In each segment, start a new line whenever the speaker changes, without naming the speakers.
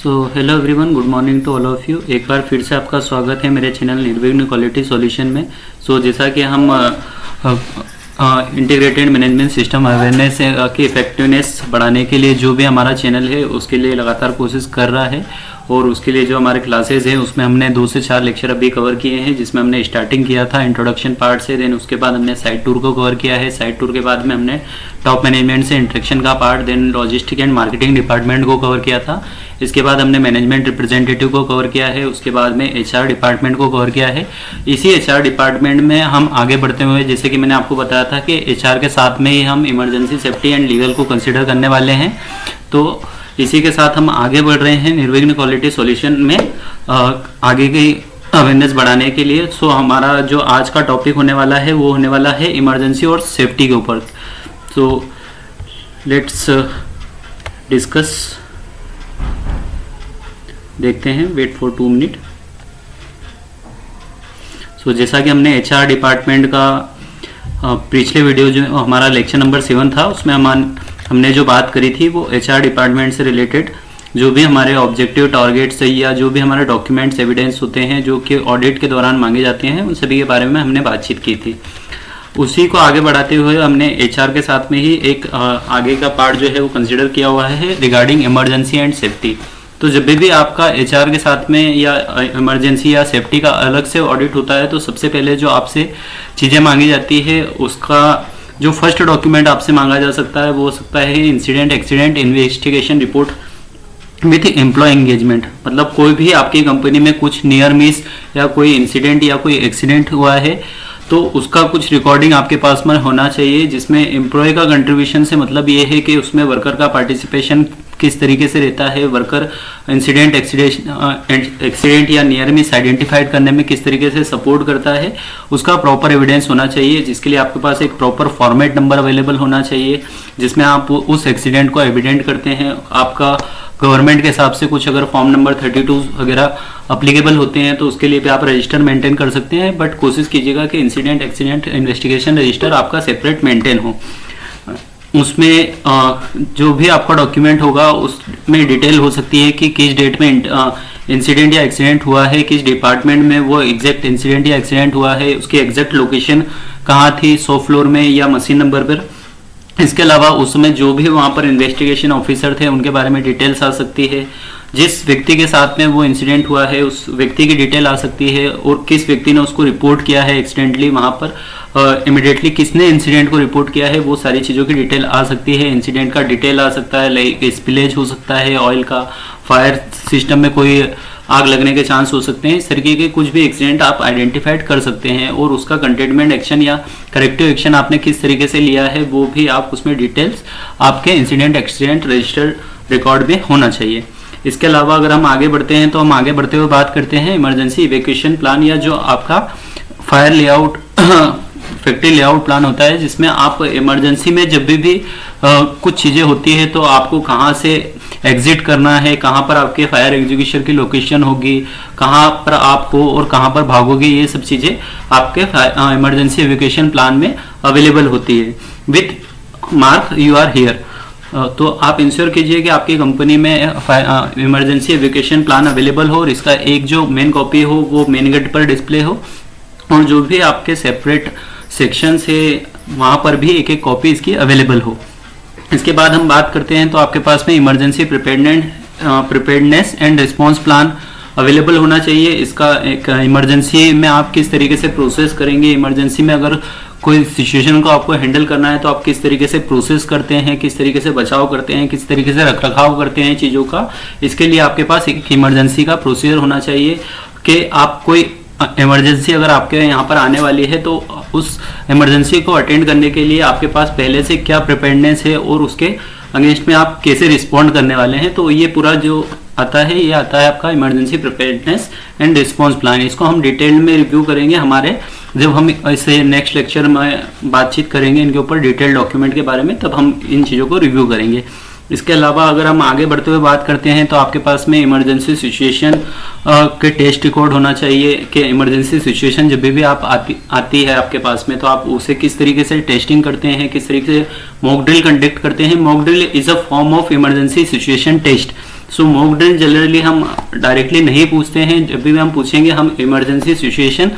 So hello everyone, good morning to all of you. एक बार फिर से आपका स्वागत है मेरे चैनल निर्विघ्न क्वालिटी सॉल्यूशन में। जैसा कि हम इंटीग्रेटेड मैनेजमेंट सिस्टम अवेयरनेस की इफेक्टिवनेस बढ़ाने के लिए जो भी हमारा चैनल है उसके लिए लगातार कोशिश कर रहा है, और उसके लिए जो हमारे क्लासेस हैं उसमें हमने 2 से 4 लेक्चर अभी कवर किए हैं, जिसमें हमने स्टार्टिंग किया था इंट्रोडक्शन पार्ट से। देन उसके बाद हमने साइट टूर को कवर किया है। साइट टूर के बाद में हमने टॉप मैनेजमेंट से इंट्रैक्शन का part, then logistic and marketing department को कवर किया था। इसके बाद हमने मैनेजमेंट रिप्रेजेंटेटिव को कवर किया है। उसके बाद में एचआर डिपार्टमेंट को कवर किया है। इसी एचआर डिपार्टमेंट में हम आगे बढ़ते हुए, जैसे कि मैंने आपको बताया था कि एचआर के साथ में ही हम इमरजेंसी, सेफ्टी एंड लीगल को कंसिडर करने वाले हैं। तो इसी के साथ हम आगे बढ़ रहे हैं निर्विघ्न क्वालिटी सॉल्यूशन में आगे की अवेयरनेस बढ़ाने के लिए। हमारा जो आज का टॉपिक होने वाला है वो होने वाला है इमरजेंसी और सेफ्टी के ऊपर। Let's discuss. देखते हैं, वेट फॉर 2 मिनट। जैसा कि हमने एचआर डिपार्टमेंट का पिछले वीडियो जो हमारा लेक्चर नंबर 7 था उसमें हमने जो बात करी थी वो एचआर डिपार्टमेंट से रिलेटेड जो भी हमारे ऑब्जेक्टिव टारगेट्स या जो भी हमारे डॉक्यूमेंट्स एविडेंस होते हैं जो कि ऑडिट के दौरान मांगे जाते हैं, उन सभी के बारे में हमने बातचीत की थी। उसी को आगे बढ़ाते हुए हमने एचआर के साथ में ही एक आगे का पार्ट जो है वो कंसिडर किया हुआ है रिगार्डिंग इमरजेंसी एंड सेफ्टी। तो जब भी आपका एचआर के साथ में या इमरजेंसी या सेफ्टी का अलग से ऑडिट होता है तो सबसे पहले जो आपसे चीज़ें मांगी जाती है उसका जो फर्स्ट डॉक्यूमेंट आपसे मांगा जा सकता है वो हो सकता है incident accident investigation report with employ engagement. मतलब कोई भी आपकी कंपनी में कुछ नियर मिस या कोई इंसिडेंट या कोई एक्सीडेंट हुआ है तो उसका कुछ रिकॉर्डिंग आपके पास में होना चाहिए, जिसमें एम्प्लॉय का कंट्रीब्यूशन से मतलब ये है कि उसमें वर्कर का पार्टिसिपेशन किस तरीके से रहता है, वर्कर इंसिडेंट एक्सीडेंट या नियर मिस आइडेंटिफाइड करने में किस तरीके से सपोर्ट करता है, उसका प्रॉपर एविडेंस होना चाहिए। जिसके लिए आपके पास एक प्रॉपर फॉर्मेट नंबर अवेलेबल होना चाहिए जिसमें आप उस एक्सीडेंट को एविडेंट करते हैं। आपका गवर्नमेंट के हिसाब से कुछ अगर फॉर्म नंबर 32 वगैरह अप्लीकेबल होते हैं तो उसके लिए भी आप रजिस्टर मेंटेन कर सकते हैं, बट कोशिश कीजिएगा कि इंसिडेंट एक्सीडेंट इन्वेस्टिगेशन रजिस्टर आपका सेपरेट मेंटेन हो। उसमें जो भी आपका डॉक्यूमेंट होगा उसमें डिटेल हो सकती है कि किस डेट में इंसिडेंट या एक्सीडेंट हुआ है, किस डिपार्टमेंट में वो एग्जैक्ट इंसिडेंट या एक्सीडेंट हुआ है, उसकी एग्जैक्ट लोकेशन कहाँ थी, 100 फ्लोर में या मशीन नंबर पर। इसके अलावा उसमें जो भी वहाँ पर इन्वेस्टिगेशन ऑफिसर थे उनके बारे में डिटेल्स आ सकती है। जिस व्यक्ति के साथ में वो इंसिडेंट हुआ है उस व्यक्ति की डिटेल आ सकती है, और किस व्यक्ति ने उसको रिपोर्ट किया है एक्सीडेंटली वहाँ पर, इमिडिएटली किसने इंसिडेंट को रिपोर्ट किया है, वो सारी चीज़ों की डिटेल आ सकती है। इंसिडेंट का डिटेल आ सकता है, लाइक स्पिलेज हो सकता है ऑयल का, फायर सिस्टम में कोई आग लगने के चांस हो सकते हैं। इस तरीके के कुछ भी एक्सीडेंट आप आइडेंटिफाइड कर सकते हैं, और उसका कंटेनमेंट एक्शन या करेक्टिव एक्शन आपने किस तरीके से लिया है वो भी आप उसमें डिटेल्स आपके इंसिडेंट एक्सीडेंट रजिस्टर रिकॉर्ड में होना चाहिए। इसके अलावा अगर हम आगे बढ़ते हैं तो हम आगे बढ़ते हुए बात करते हैं इमरजेंसी इवैक्यूएशन प्लान, या जो आपका fire layout factory layout plan होता है, जिसमें आप इमरजेंसी में जब भी कुछ चीज़ें होती है तो आपको कहाँ से एग्जिट करना है, कहाँ पर आपके फायर एग्जीक्यूशन की लोकेशन होगी, कहाँ पर आप हो और कहाँ पर भागोगे, ये सब चीज़ें आपके इमरजेंसी इवैक्यूएशन प्लान में अवेलेबल होती है with mark you are here. तो आप इंश्योर कीजिए कि आपकी कंपनी में इमरजेंसी इवैक्यूएशन प्लान अवेलेबल हो, और इसका एक जो मेन कॉपी हो वो मेन गेट पर डिस्प्ले हो, और जो भी आपके सेपरेट सेक्शन से वहाँ पर भी एक कॉपी इसकी अवेलेबल हो। इसके बाद हम बात करते हैं तो आपके पास में emergency preparedness and response plan available होना चाहिए। इसका एक इमरजेंसी में आप किस तरीके से प्रोसेस करेंगे, इमरजेंसी में अगर कोई सिचुएशन को आपको हैंडल करना है तो आप किस तरीके से प्रोसेस करते हैं, किस तरीके से बचाव करते हैं, किस तरीके से रखरखाव करते हैं चीज़ों का। इसके लिए आपके पास एक इमरजेंसी का प्रोसीजर होना चाहिए कि आप कोई इमरजेंसी अगर आपके यहाँ पर आने वाली है तो उस इमरजेंसी को अटेंड करने के लिए आपके पास पहले से क्या प्रिपेयर्डनेस है और उसके अगेंस्ट में आप कैसे रिस्पॉन्ड करने वाले हैं। तो ये पूरा जो आता है ये आता है आपका emergency preparedness and response plan. इसको हम डिटेल में रिव्यू करेंगे हमारे, जब हम इसे नेक्स्ट लेक्चर में बातचीत करेंगे इनके ऊपर डिटेल डॉक्यूमेंट के बारे में, तब हम इन चीज़ों को रिव्यू करेंगे। इसके अलावा अगर हम आगे बढ़ते हुए बात करते हैं तो आपके पास में इमरजेंसी सिचुएशन के टेस्ट रिकॉर्ड होना चाहिए कि इमरजेंसी सिचुएशन जब भी आप आती है आपके पास में तो आप उसे किस तरीके से टेस्टिंग करते हैं, किस तरीके से मॉक ड्रिल कंडक्ट करते हैं। Mock drill is a form of emergency situation test. So mock drill generally हम डायरेक्टली नहीं पूछते हैं, जब भी हम पूछेंगे हम इमरजेंसी सिचुएशन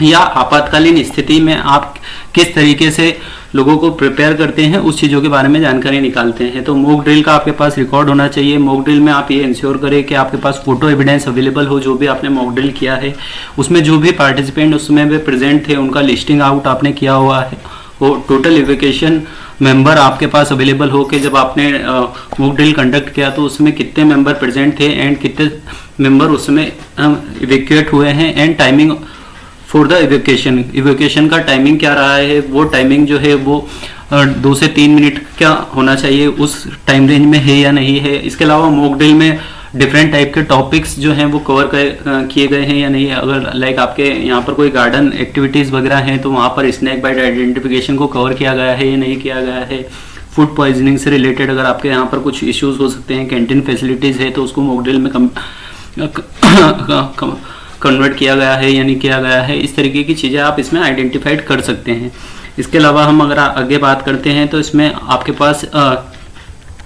या आपातकालीन स्थिति में आप किस तरीके से लोगों को प्रिपेयर करते हैं उस चीज़ों के बारे में जानकारी निकालते हैं। तो मॉक ड्रिल का आपके पास रिकॉर्ड होना चाहिए। मॉक ड्रिल में आप ये इंश्योर करें कि आपके पास फोटो एविडेंस अवेलेबल हो, जो भी आपने मॉक ड्रिल किया है उसमें जो भी पार्टिसिपेंट उसमें भी प्रेजेंट थे उनका लिस्टिंग आउट आपने किया हुआ है, वो टोटल इवैक्यूएशन मेंबर आपके पास अवेलेबल हो कि जब आपने मॉक ड्रिल कंडक्ट किया तो उसमें कितने मेंबर प्रेजेंट थे एंड कितने मेंबर उसमें इवैक्यूएट हुए हैं, and timing for the evacuation का टाइमिंग क्या रहा है, वो टाइमिंग जो है वो 2 से 3 मिनट क्या होना चाहिए, उस टाइम रेंज में है या नहीं है। इसके अलावा मॉक ड्रिल में डिफरेंट टाइप के टॉपिक्स जो हैं वो कवर किए गए हैं या नहीं है। अगर लाइक आपके यहाँ पर कोई गार्डन एक्टिविटीज़ वगैरह हैं तो वहाँ पर स्नेक बाइट आइडेंटिफिकेशन को कवर किया गया है या नहीं किया गया है। फूड पॉइजनिंग से रिलेटेड अगर आपके यहाँ पर कुछ इश्यूज हो सकते हैं, कैंटीन फैसिलिटीज़ है तो उसको मॉक ड्रिल में कन्वर्ट किया गया है या नहीं किया गया है। इस तरीके की चीज़ें आप इसमें आइडेंटिफाइड कर सकते हैं। इसके अलावा हम अगर आगे बात करते हैं तो इसमें आपके पास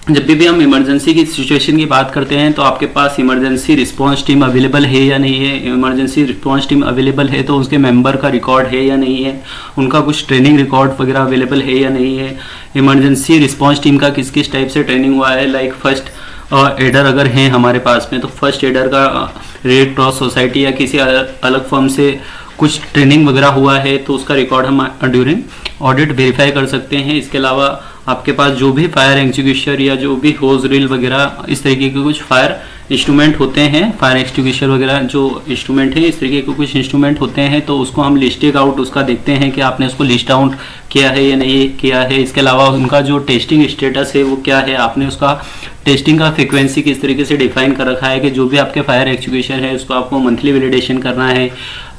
जब भी हम इमरजेंसी की सिचुएशन की बात करते हैं तो आपके पास इमरजेंसी रिस्पांस टीम अवेलेबल है या नहीं है। इमरजेंसी रिस्पांस टीम अवेलेबल है तो उसके मेंबर का रिकॉर्ड है या नहीं है, उनका कुछ ट्रेनिंग रिकॉर्ड वगैरह अवेलेबल है या नहीं है। इमरजेंसी रिस्पांस टीम का किस किस टाइप से ट्रेनिंग हुआ है, लाइक फर्स्ट एडर अगर हैं हमारे पास में तो फर्स्ट एडर का रेड क्रॉस सोसाइटी या किसी अलग फर्म से कुछ ट्रेनिंग वगैरह हुआ है तो उसका रिकॉर्ड हम ड्यूरिंग ऑडिट वेरीफाई कर सकते हैं। इसके अलावा आपके पास जो भी फायर एक्सटिंग्विशर या जो भी होज रील वगैरह इस तरीके के कुछ फायर इंस्ट्रूमेंट होते हैं, फायर एक्सटिंग्विशर वगैरह जो इंस्ट्रूमेंट है इस तरीके के कुछ इंस्ट्रूमेंट होते हैं तो उसको हम लिस्टिंग आउट उसका देखते हैं कि आपने उसको लिस्ट आउट किया है या नहीं किया है। इसके अलावा उनका जो टेस्टिंग स्टेटस है वो क्या है, आपने उसका टेस्टिंग का फ्रीक्वेंसी किस तरीके से डिफाइन कर रखा है कि जो भी आपके फायर एक्सटिंग्विशर है उसको आपको मंथली वैलिडेशन करना है,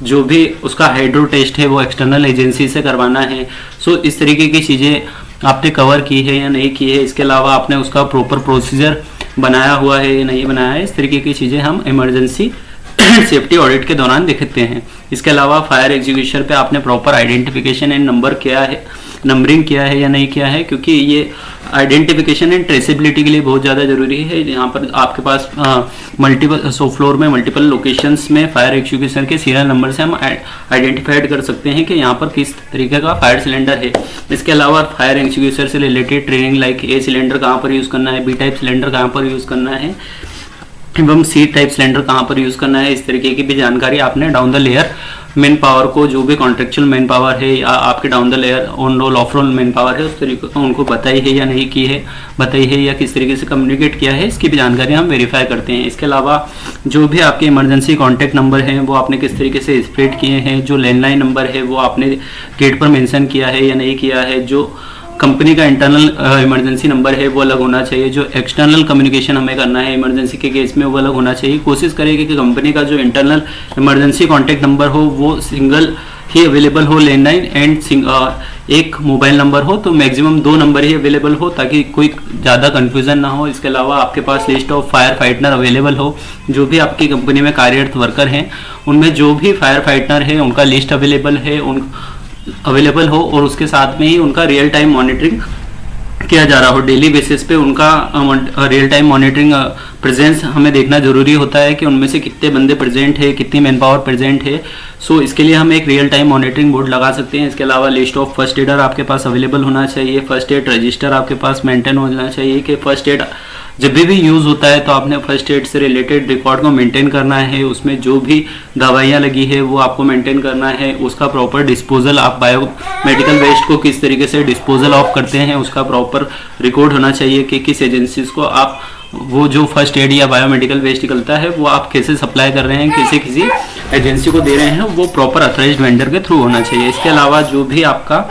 जो भी उसका हाइड्रो टेस्ट है वो एक्सटर्नल एजेंसी से करवाना है। सो इस तरीके की चीज़ें आपने कवर की है या नहीं की है। इसके अलावा आपने उसका प्रॉपर प्रोसीजर बनाया हुआ है या नहीं बनाया है। इस तरीके की चीज़ें हम इमरजेंसी सेफ्टी ऑडिट के दौरान देखते हैं। इसके अलावा फायर एग्जीक्यूशन पे आपने प्रॉपर आइडेंटिफिकेशन एंड नंबर किया है, नंबरिंग किया है या नहीं किया है, क्योंकि ये आइडेंटिफिकेशन एंड ट्रेसेबिलिटी के लिए बहुत ज़्यादा जरूरी है। यहाँ पर आपके पास मल्टीपल फ्लोर में मल्टीपल लोकेशंस में फायर एक्सटिंग्विशर के सीरियल नंबर से हम आइडेंटिफाइड कर सकते हैं कि यहाँ पर किस तरीके का फायर सिलेंडर है। इसके अलावा फायर एक्सटिंग्विशर से related training like a cylinder कहाँ पर यूज़ करना है, बी टाइप सिलेंडर कहाँ पर यूज़ करना है एवं सी टाइप सिलेंडर कहाँ पर यूज़ करना है, इस तरीके की भी जानकारी आपने down the layer man power को, जो भी कॉन्ट्रेक्चुअल मेन पावर है या आपके down the layer on roll off roll man power है उस तरीके को उनको बताई है या नहीं की है, बताई है या किस तरीके से कम्युनिकेट किया है, इसकी भी जानकारी हम वेरीफाई करते हैं। इसके अलावा जो भी आपके इमरजेंसी कॉन्टैक्ट नंबर हैं वो आपने किस तरीके से स्प्रेड किए हैं, जो लैंडलाइन नंबर है वो आपने गेट पर मेंशन किया है या नहीं किया है, जो कंपनी का इंटरनल इमरजेंसी नंबर है वो अलग होना चाहिए, जो एक्सटर्नल कम्युनिकेशन हमें करना है इमरजेंसी के केस में वो अलग होना चाहिए। कोशिश करेंगे कि कंपनी का जो इंटरनल इमरजेंसी कॉन्टैक्ट नंबर हो वो सिंगल ही अवेलेबल हो, लैंडलाइन एंड एक मोबाइल नंबर हो, तो मैक्सिमम 2 नंबर ही अवेलेबल हो ताकि कोई ज़्यादा कन्फ्यूजन ना हो। इसके अलावा आपके पास list of fire fighter available हो, जो भी आपकी कंपनी में कार्यरत वर्कर हैं उनमें जो भी फायर फाइटर है उनका लिस्ट अवेलेबल है अवेलेबल हो, और उसके साथ में ही उनका रियल टाइम मॉनिटरिंग किया जा रहा हो। डेली बेसिस पे उनका रियल टाइम मॉनिटरिंग प्रेजेंस हमें देखना जरूरी होता है कि उनमें से कितने बंदे प्रेजेंट है, कितनी मैन पावर प्रेजेंट है। सो इसके लिए हम एक रियल टाइम मॉनिटरिंग बोर्ड लगा सकते हैं। इसके अलावा लिस्ट ऑफ फर्स्ट एडर आपके पास अवेलेबल होना चाहिए, फर्स्ट एड रजिस्टर आपके पास मेंटेन होना चाहिए कि फर्स्ट एड जब भी यूज़ होता है तो आपने फर्स्ट एड से रिलेटेड रिकॉर्ड को मेंटेन करना है, उसमें जो भी दवाइयाँ लगी है वो आपको मेंटेन करना है, उसका प्रॉपर डिस्पोजल, आप बायोमेडिकल वेस्ट को किस तरीके से डिस्पोजल ऑफ करते हैं उसका प्रॉपर रिकॉर्ड होना चाहिए कि किस एजेंसीज को आप वो जो फर्स्ट एड या बायोमेडिकल वेस्ट निकलता है वो आप कैसे सप्लाई कर रहे हैं, किसी एजेंसी को दे रहे हैं, वो प्रॉपर अथराइज्ड वेंडर के थ्रू होना चाहिए। इसके अलावा जो भी आपका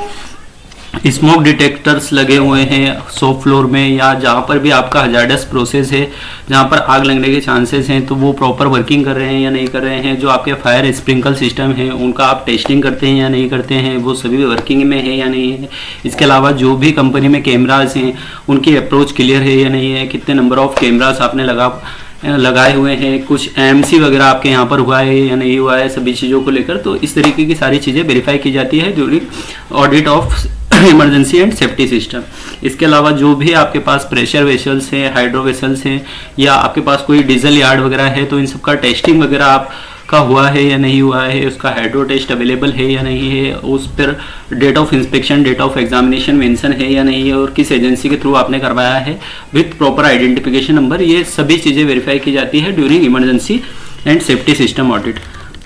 स्मोक डिटेक्टर्स लगे हुए हैं शॉप फ्लोर में या जहाँ पर भी आपका हजार्डस प्रोसेस है, जहाँ पर आग लगने के चांसेस हैं, तो वो प्रॉपर वर्किंग कर रहे हैं या नहीं कर रहे हैं। जो आपके फायर स्प्रिंकल सिस्टम है उनका आप टेस्टिंग करते हैं या नहीं करते हैं, वो सभी वर्किंग में है या नहीं है। इसके अलावा जो भी कंपनी में कैमराज हैं उनकी अप्रोच क्लियर है या नहीं है, कितने नंबर ऑफ कैमराज आपने लगाए हुए हैं, कुछ एमसी वगैरह आपके यहाँ पर हुआ है या नहीं हुआ है, सभी चीज़ों को लेकर। तो इस तरीके की सारी चीज़ें वेरीफाई की जाती है during audit of emergency and safety system. इसके अलावा जो भी आपके पास प्रेशर वेसल्स हैं, हाइड्रो वेसल्स हैं, या आपके पास कोई डीजल यार्ड वगैरह है, तो इन सब का टेस्टिंग वगैरह आपका हुआ है या नहीं हुआ है, उसका हाइड्रो टेस्ट अवेलेबल है या नहीं है, उस पर date of inspection, date of examination mention है या नहीं है, और किस एजेंसी के थ्रू आपने करवाया है विथ प्रॉपर आइडेंटिफिकेशन नंबर, ये सभी चीज़ें वेरीफाई की जाती है during emergency and safety system audit.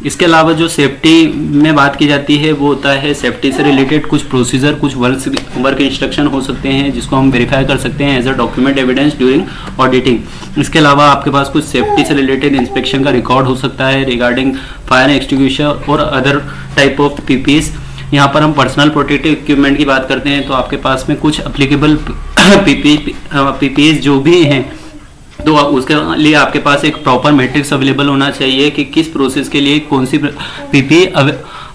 इसके अलावा जो सेफ्टी में बात की जाती है वो होता है सेफ्टी से रिलेटेड कुछ प्रोसीजर, कुछ वर्क इंस्ट्रक्शन हो सकते हैं जिसको हम वेरीफाई कर सकते हैं as a document evidence during auditing. इसके अलावा आपके पास कुछ सेफ्टी से रिलेटेड इंस्पेक्शन का रिकॉर्ड हो सकता है रिगार्डिंग फायर एक्सटिंग्विशर और अदर टाइप ऑफ पीपीएस। यहाँ पर हम पर्सनल प्रोटेक्टिव इक्विपमेंट की बात करते हैं तो आपके पास में कुछ अप्लीकेबल पीपीएस जो भी हैं, तो उसके लिए आपके पास एक प्रॉपर मैट्रिक्स अवेलेबल होना चाहिए कि किस प्रोसेस के लिए कौन सी पीपी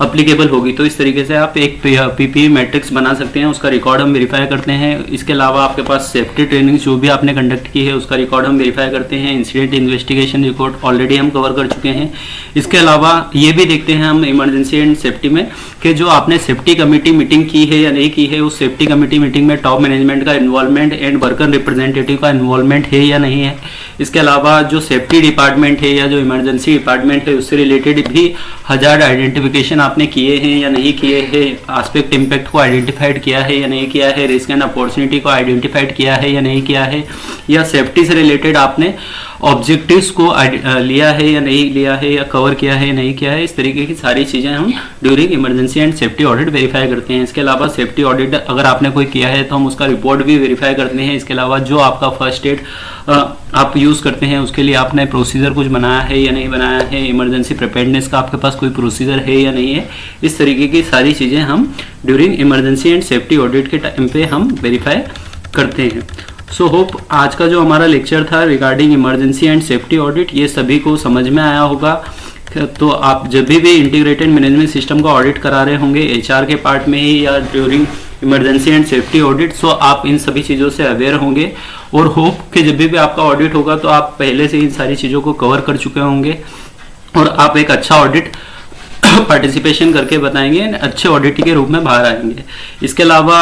अप्लीकेबल होगी। तो इस तरीके से आप एक पीपी मैट्रिक्स बना सकते हैं, उसका रिकॉर्ड हम वेरीफाई करते हैं। इसके अलावा आपके पास सेफ्टी ट्रेनिंग जो भी आपने कंडक्ट की है उसका रिकॉर्ड हम वेरीफाई करते हैं। इंसिडेंट इन्वेस्टिगेशन रिकॉर्ड ऑलरेडी हम कवर कर चुके हैं। इसके अलावा ये भी देखते हैं हम इमरजेंसी एंड सेफ्टी में कि जो आपने सेफ्टी कमेटी मीटिंग की है या नहीं की है, उस सेफ्टी कमेटी मीटिंग में टॉप मैनेजमेंट का इन्वॉल्वमेंट एंड वर्कर रिप्रेजेंटेटिव का इन्वॉल्वमेंट है या नहीं है। इसके अलावा जो सेफ्टी डिपार्टमेंट है या जो इमरजेंसी डिपार्टमेंट है उससे रिलेटेड भी हजार्ड आइडेंटिफिकेशन आपने किए हैं या नहीं किए हैं, एस्पेक्ट इम्पैक्ट को आइडेंटिफाइड किया है या नहीं किया है, रिस्क एंड अपॉर्चुनिटी को आइडेंटिफाइड किया है या नहीं किया है, या सेफ्टी से रिलेटेड आपने ऑब्जेक्टिव्स को लिया है या नहीं लिया है, या कवर किया है या नहीं किया है। इस तरीके की सारी चीज़ें हम during emergency and safety audit verify करते हैं। इसके अलावा सेफ्टी ऑडिट अगर आपने कोई किया है तो हम उसका रिपोर्ट भी वेरीफाई करते हैं। इसके अलावा जो आपका फर्स्ट एड आप यूज़ करते हैं उसके लिए आपने प्रोसीजर कुछ बनाया है या नहीं बनाया है, इमरजेंसी प्रिपेयर्डनेस का आपके पास कोई प्रोसीजर है या नहीं है, इस तरीके की सारी चीज़ें हम during emergency and safety audit के टाइम पे हम वेरीफाई करते हैं। सो होप आज का जो हमारा लेक्चर था regarding emergency and safety audit ये सभी को समझ में आया होगा। तो आप जब भी इंटीग्रेटेड मैनेजमेंट सिस्टम का ऑडिट करा रहे होंगे एचआर के पार्ट में ही या during emergency and safety audit, so आप इन सभी चीज़ों से अवेयर होंगे और होप कि जब भी आपका ऑडिट होगा तो आप पहले से इन सारी चीज़ों को कवर कर चुके होंगे और आप एक अच्छा ऑडिट पार्टिसिपेशन करके बताएंगे, अच्छे ऑडिट के रूप में बाहर आएंगे। इसके अलावा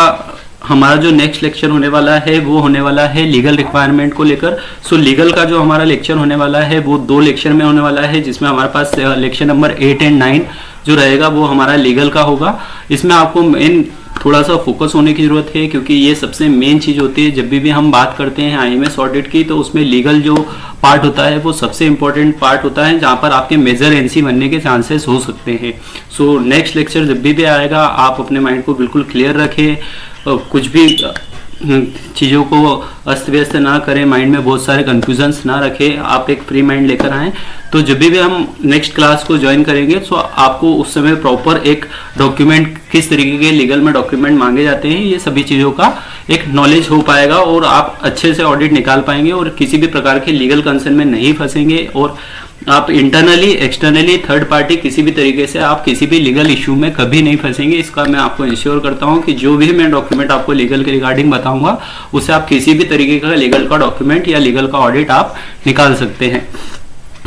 हमारा जो नेक्स्ट लेक्चर होने वाला है वो होने वाला है लीगल रिक्वायरमेंट को लेकर। सो लीगल का जो हमारा लेक्चर होने वाला है वो 2 लेक्चर में होने वाला है, जिसमें हमारे पास लेक्चर नंबर 8 एंड 9 जो रहेगा वो हमारा लीगल का होगा। इसमें आपको मेन थोड़ा सा फोकस होने की जरूरत है क्योंकि ये सबसे मेन चीज़ होती है। जब भी हम बात करते हैं आईएमएस ऑडिट की तो उसमें लीगल जो पार्ट होता है वो सबसे इंपॉर्टेंट पार्ट होता है जहाँ पर आपके मेजर एनसी बनने के चांसेस हो सकते हैं। सो नेक्स्ट लेक्चर जब भी आएगा आप अपने माइंड को बिल्कुल क्लियर रखें, कुछ भी चीज़ों को अस्त व्यस्त ना करें, माइंड में बहुत सारे कन्फ्यूजन्स ना रखें, आप एक फ्री माइंड लेकर आएँ। तो जब भी हम नेक्स्ट क्लास को ज्वाइन करेंगे तो आपको उस समय प्रॉपर एक डॉक्यूमेंट किस तरीके के लीगल में डॉक्यूमेंट मांगे जाते हैं ये सभी चीज़ों का एक नॉलेज हो पाएगा और आप अच्छे से ऑडिट निकाल पाएंगे और किसी भी प्रकार के लीगल कंसर्न में नहीं फंसेंगे और आप इंटरनली एक्सटर्नली थर्ड पार्टी किसी भी तरीके से आप किसी भी लीगल इशू में कभी नहीं फंसेंगे। इसका मैं आपको इंश्योर करता हूं कि जो भी मैं डॉक्यूमेंट आपको लीगल के रिगार्डिंग बताऊंगा उससे आप किसी भी तरीके का लीगल का डॉक्यूमेंट या लीगल का ऑडिट आप निकाल सकते हैं।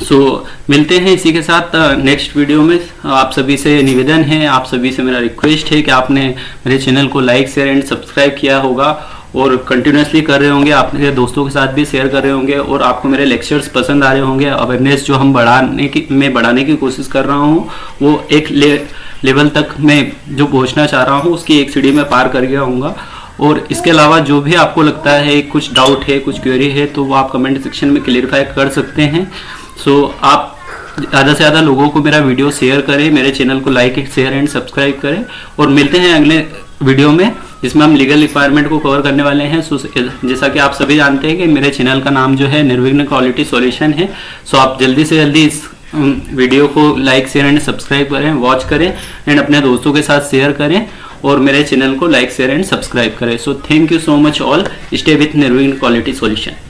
सो मिलते हैं इसी के साथ नेक्स्ट वीडियो में। आप सभी से निवेदन है, आप सभी से मेरा रिक्वेस्ट है कि आपने मेरे चैनल को लाइक शेयर एंड सब्सक्राइब किया होगा और कंटिन्यूसली कर रहे होंगे, अपने दोस्तों के साथ भी शेयर कर रहे होंगे और आपको मेरे लेक्चर्स पसंद आ रहे होंगे। अवेयरनेस जो हम बढ़ाने की कोशिश कर रहा हूँ वो एक लेवल तक मैं जो पहुँचना चाह रहा हूँ उसकी एक सीढ़ी में पार कर गया हूँगा। और इसके अलावा जो भी आपको लगता है कुछ डाउट है कुछ क्वेरी है तो वो आप कमेंट सेक्शन में क्लियरफाई कर सकते हैं। सो आप ज़्यादा से ज़्यादा लोगों को मेरा वीडियो शेयर करें, मेरे चैनल को लाइक शेयर एंड सब्सक्राइब करें और मिलते हैं अगले वीडियो में जिसमें हम लीगल रिक्वायरमेंट को कवर करने वाले हैं। जैसा कि आप सभी जानते हैं कि मेरे चैनल का नाम जो है निर्विघ्न क्वालिटी सॉल्यूशन है। सो आप जल्दी से जल्दी इस वीडियो को लाइक शेयर एंड सब्सक्राइब करें, वॉच करें एंड अपने दोस्तों के साथ शेयर करें और मेरे चैनल को लाइक शेयर एंड सब्सक्राइब करें। So thank you so much all, stay with निर्विघ्न क्वालिटी सॉल्यूशन।